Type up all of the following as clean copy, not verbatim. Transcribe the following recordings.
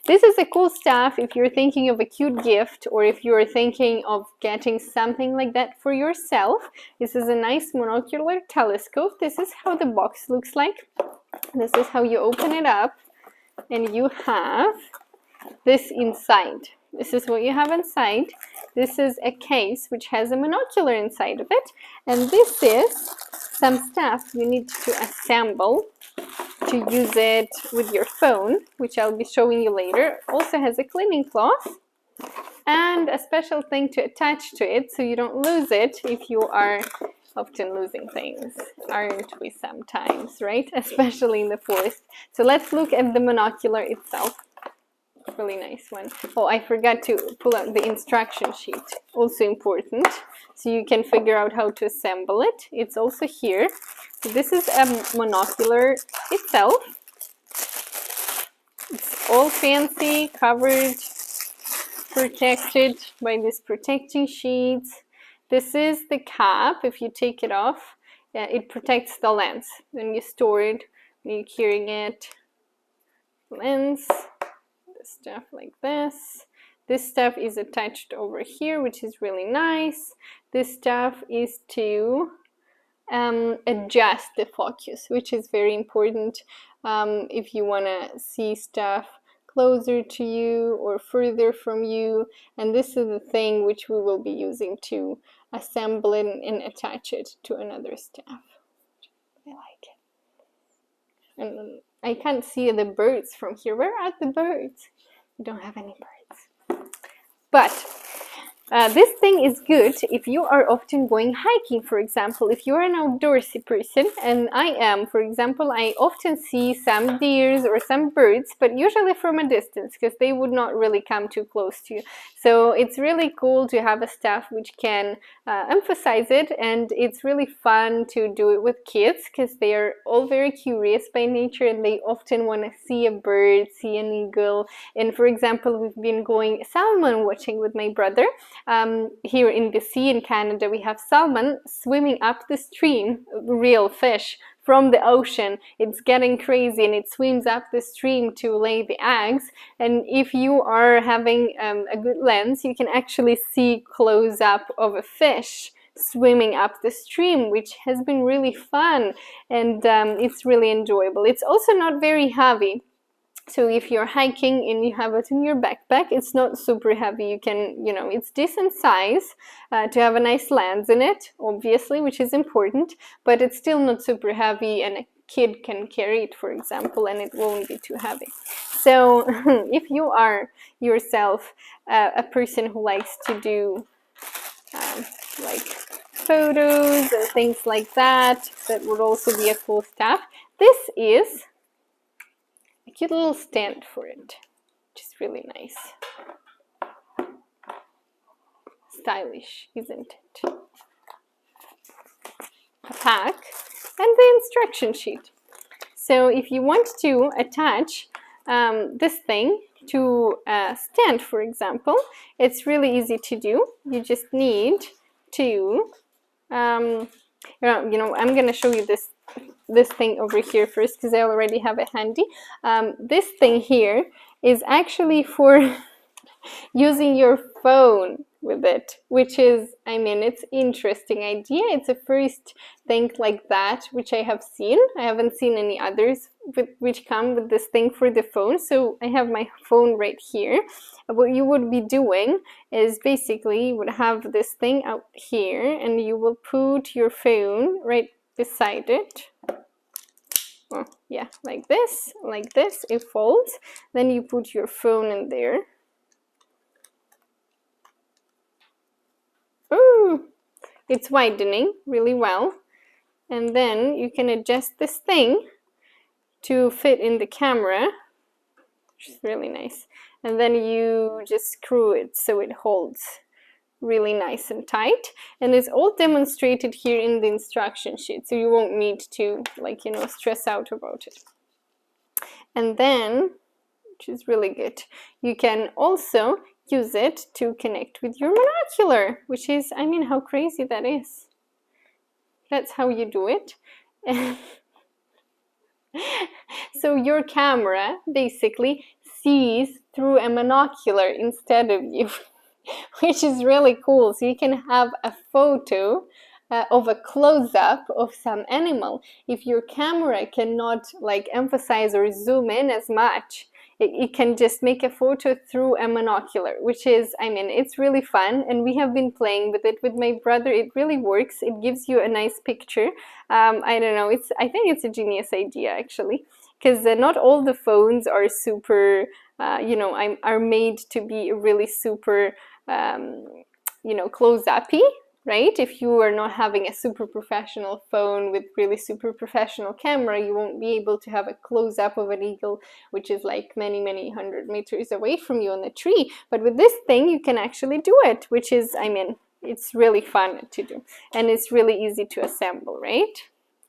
this is a cool stuff if you're thinking of a cute gift, or if you're thinking of getting something like that for yourself. This is a nice monocular telescope. This is how the box looks like. This is how you open it up, and you have this inside. This is what you have inside. This is a case which has a monocular inside of it, and this is some stuff you need to assemble to use it with your phone, which I'll be showing you later. Also has a cleaning cloth and a special thing to attach to it so you don't lose it. If you are often losing things, aren't we sometimes, right? Especially in the forest. So let's look at the monocular itself. Really nice one. Oh, I forgot to pull out the instruction sheet. Also important, so you can figure out how to assemble it. It's also here. So this is a monocular itself. It's all fancy, covered, protected by these protecting sheets. This is the cap. If you take it off, it protects the lens. When you store it, when you're carrying it, lens, stuff like this. This stuff is attached over here, which is really nice. This stuff is to adjust the focus, which is very important if you want to see stuff closer to you or further from you. And this is the thing which we will be using to assemble it and attach it to another stuff. I like it. And I can't see the birds from here. Where are the birds? We don't have any birds. But this thing is good if you are often going hiking, for example. If you're an outdoorsy person, and I am, for example, I often see some deers or some birds, but usually from a distance, because they would not really come too close to you. So it's really cool to have a stuff which can emphasize it, and it's really fun to do it with kids, because they are all very curious by nature, and they often want to see a bird, see an eagle. And for example, we've been going salmon watching with my brother. Here in BC in Canada, we have salmon swimming up the stream, real fish from the ocean. It's getting crazy, and it swims up the stream to lay the eggs. And if you are having a good lens, you can actually see close up of a fish swimming up the stream, which has been really fun, and it's really enjoyable. It's also not very heavy. So if you're hiking and you have it in your backpack, it's not super heavy. You can, it's decent size to have a nice lens in it, obviously, which is important, but it's still not super heavy, and a kid can carry it, for example, and it won't be too heavy. So if you are yourself a person who likes to do like photos or things like that, that would also be a cool stuff. This is a cute little stand for it, which is really nice. Stylish, isn't it? A pack and the instruction sheet. So if you want to attach this thing to a stand, for example, it's really easy to do. You just need to, I'm going to show you this thing over here first, because I already have it handy. This thing here is actually for using your phone with it, which is, it's interesting idea. It's a first thing like that which I have seen. I haven't seen any others which come with this thing for the phone. So I have my phone right here. What you would be doing is basically you would have this thing out here, and you will put your phone right beside it. Oh, yeah, like this, it folds. Then you put your phone in there. Ooh, it's widening really well. And then you can adjust this thing to fit in the camera, which is really nice. And then you just screw it so it holds really nice and tight. And it's all demonstrated here in the instruction sheet, so you won't need to stress out about it. And then, which is really good, you can also use it to connect with your monocular, which is, how crazy that is. That's how you do it. So your camera basically sees through a monocular instead of you, which is really cool. So you can have a photo of a close-up of some animal. If your camera cannot like emphasize or zoom in as much, it can just make a photo through a monocular, which is, I mean, it's really fun, and we have been playing with it with my brother. It really works. It gives you a nice picture. I don't know, I think it's a genius idea actually, because not all the phones are super, you know, are made to be really super, you know, close-uppy. Right? If you are not having a super professional phone with really super professional camera, you won't be able to have a close-up of an eagle, which is like many, many 100 meters away from you on the tree. But with this thing, you can actually do it, which is, I mean, it's really fun to do. And it's really easy to assemble, right?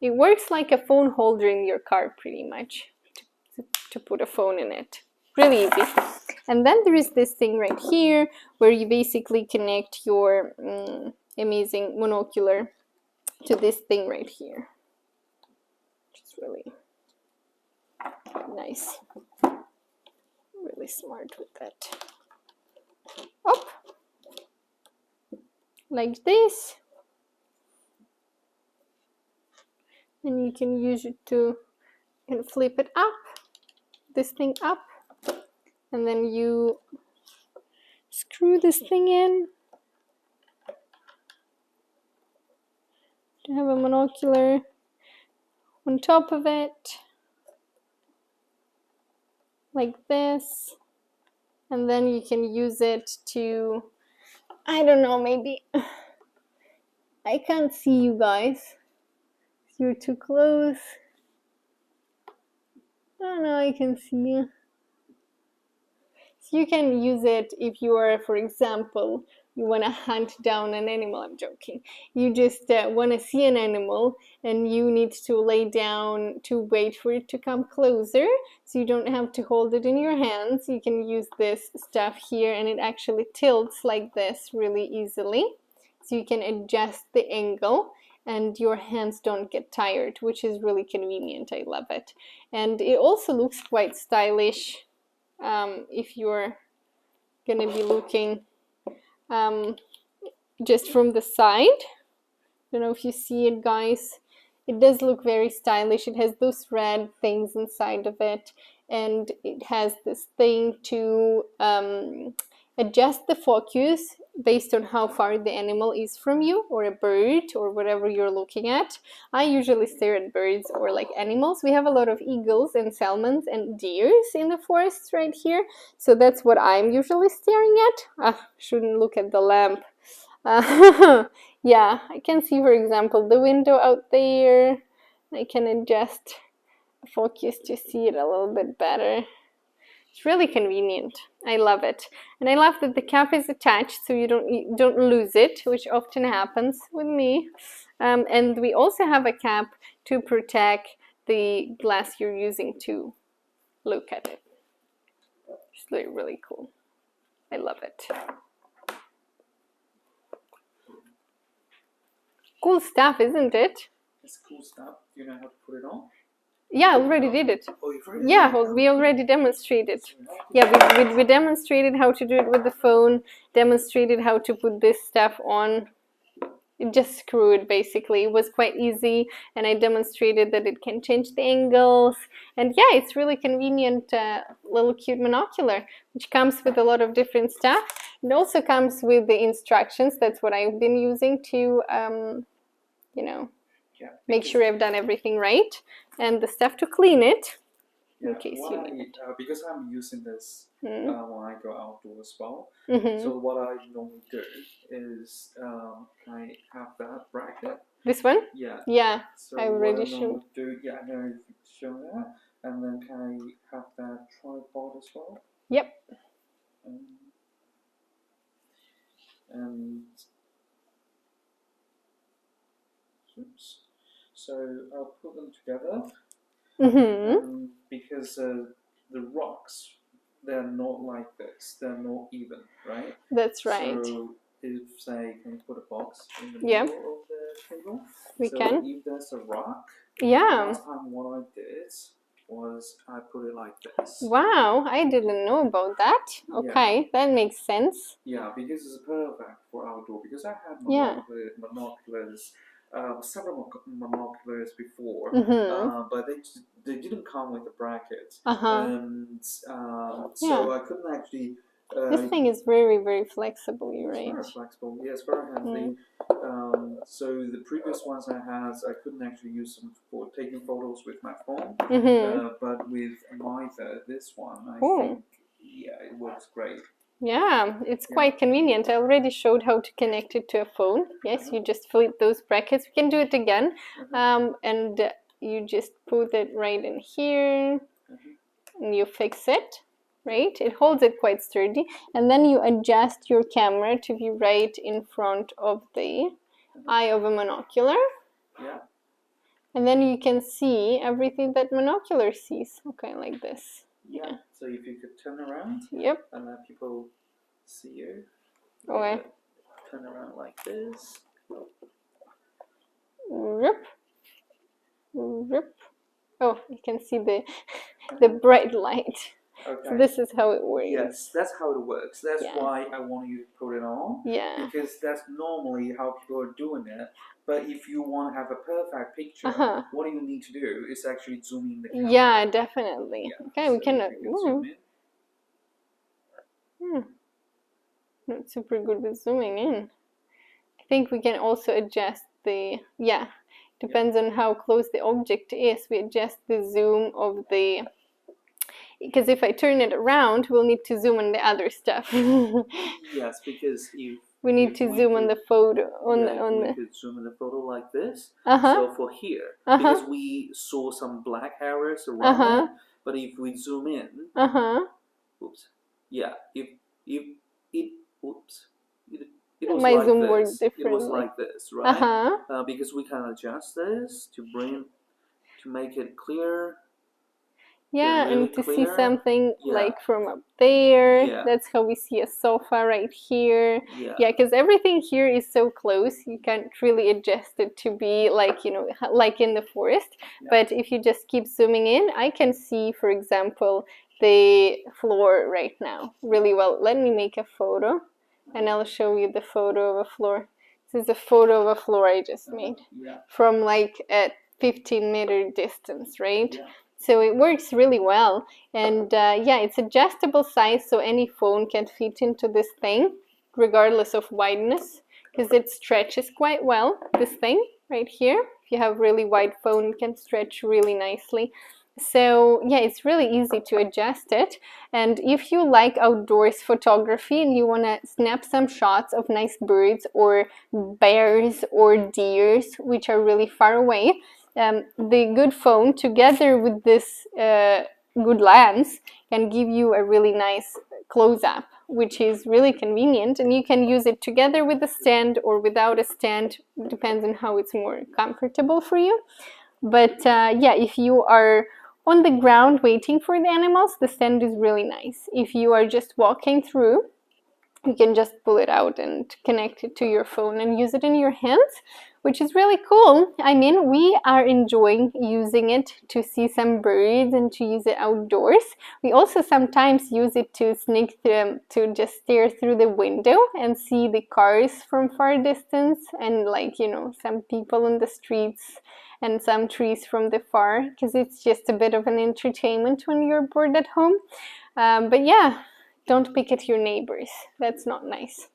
It works like a phone holder in your car, pretty much, to put a phone in it. Really easy. And then there is this thing right here, where you basically connect your amazing monocular to this thing right here. It's really nice. Really smart with that. Up. Like this. And you can use it to flip it up. This thing up. And then you screw this thing in to have a monocular on top of it, like this. And then you can use it to, I don't know, maybe, I can't see you guys. You're too close. Oh no, I can see you. So you can use it if you are, for example, you want to hunt down an animal. I'm joking. You just want to see an animal, and you need to lay down to wait for it to come closer, so you don't have to hold it in your hands. You can use this stuff here, and it actually tilts like this really easily. So you can adjust the angle, and your hands don't get tired, which is really convenient. I love it. And it also looks quite stylish if you're gonna be looking just from the side. I don't know if you see it, guys. It does look very stylish. It has those red things inside of it, and it has this thing to adjust the focus based on how far the animal is from you, or a bird, or whatever you're looking at. I usually stare at birds or like animals. We have a lot of eagles and salmons and deers in the forests right here, so that's what I'm usually staring at. Shouldn't look at the lamp. Yeah, I can see, for example, the window out there. I can adjust focus to see it a little bit better. It's really convenient. I love it. And I love that the cap is attached, so you don't lose it, which often happens with me. And we also have a cap to protect the glass you're using to look at it. It's really, really cool. I love it. Cool stuff, isn't it? It's cool stuff. Do you know how to put it on? Yeah, I already did it. Oh, you've already Yeah, did it? we already demonstrated. Yeah, we demonstrated how to do it with the phone, demonstrated how to put this stuff on. Just screw it, basically. It was quite easy, and I demonstrated that it can change the angles. And yeah, it's really convenient little cute monocular, which comes with a lot of different stuff. It also comes with the instructions. That's what I've been using to, you know, make sure I've done everything right, and the stuff to clean it, in case you need it. Because I'm using this when I go outdoors as well. Mm-hmm. So what I normally do is I have that bracket. This one? Yeah. Yeah, So I already showed. Yeah, I know you've shown that. And then can I have that tripod as well? Yep. And oops. So I'll put them together. Mm-hmm. Because the rocks, they're not like this. They're not even, right? That's right. So if, say, can you put a box in the Yeah. middle of the table? We so can. if there's a rock, Yeah. last time what I did was I put it like this. Wow, I didn't know about that. Okay, that makes sense. Yeah, because it's perfect for outdoor. Because I had monoculars, several monoculars before, but they didn't come with the brackets, and so I couldn't actually. This thing is very, very flexible, you're right. It's very flexible, yes, very handy. So the previous ones I had, I couldn't actually use them for taking photos with my phone, but with AMITHER, this one, I think, yeah, it works great. Yeah, it's quite convenient. I already showed how to connect it to a phone. Yes, you just flip those brackets. We can do it again. And you just put it right in here, and you fix it. Right? It holds it quite sturdy. And then you adjust your camera to be right in front of the eye of a monocular. Yeah. And then you can see everything that monocular sees. Okay, like this. Yeah. So if you could turn around. Yep. And let people see you. Okay. Turn around like this. Rip. Rip. Oh, you can see the bright light. Okay. So this is how it works. Yes, that's how it works. That's why I want you to put it on. Yeah. Because that's normally how people are doing it. But if you want to have a perfect picture, what you need to do is actually zoom in the camera. Yeah, definitely. Yeah. Okay, so we can. Zoom in. Not super good with zooming in. I think we can also adjust the. Depends on how close the object is. We adjust the zoom of the. Because if I turn it around, we'll need to zoom on the other stuff. Yes, because if we need to zoom on the photo. We could zoom in the photo like this. So for here, because we saw some black areas around it, but if we zoom in, oops, yeah, if it, oops, it was my like zoom this. works differently. It was like this, right? Because we can adjust this to make it clear. Yeah, really and to clear. see something like from up there. Yeah. That's how we see a sofa right here. Yeah, because everything here is so close, you can't really adjust it to be like, like in the forest. But if you just keep zooming in, I can see, for example, the floor right now really well. Let me make a photo, and I'll show you the photo of a floor. This is a photo of a floor I just made from like at 15-meter distance, right? So it works really well, and it's adjustable size, so any phone can fit into this thing, regardless of wideness, because it stretches quite well, this thing right here. If you have really wide phone, it can stretch really nicely. So it's really easy to adjust it. And if you like outdoors photography and you want to snap some shots of nice birds or bears or deers, which are really far away, the good phone together with this good lens can give you a really nice close-up, which is really convenient, and you can use it together with a stand or without a stand. It depends on how it's more comfortable for you. But if you are on the ground waiting for the animals, the stand is really nice. If you are just walking through, you can just pull it out and connect it to your phone and use it in your hands, which is really cool. I mean, we are enjoying using it to see some birds and to use it outdoors. We also sometimes use it to sneak to just stare through the window and see the cars from far distance, and some people on the streets and some trees from the far, because it's just a bit of an entertainment when you're bored at home. But don't pick at your neighbors. That's not nice.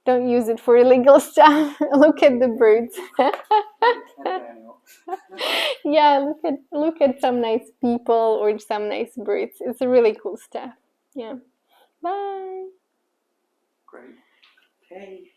Don't use it for illegal stuff. Look at the birds. Look at some nice people or some nice birds. It's really cool stuff. Yeah. Bye. Great. Okay.